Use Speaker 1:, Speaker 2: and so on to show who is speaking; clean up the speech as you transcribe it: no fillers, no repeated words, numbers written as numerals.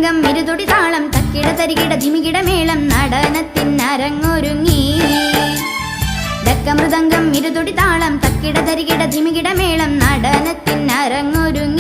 Speaker 1: മൃദംഗം ഇരുതൊടി താളം തക്കിട തരികിട ധിമികിട മേളം നടനത്തിനരങ്ങൊരുങ്ങി മൃദംഗം ഇരുതൊടി താളം തക്കിട തരികിട ധിമികിട മേളം നടനത്തിനരങ്ങൊരുങ്ങി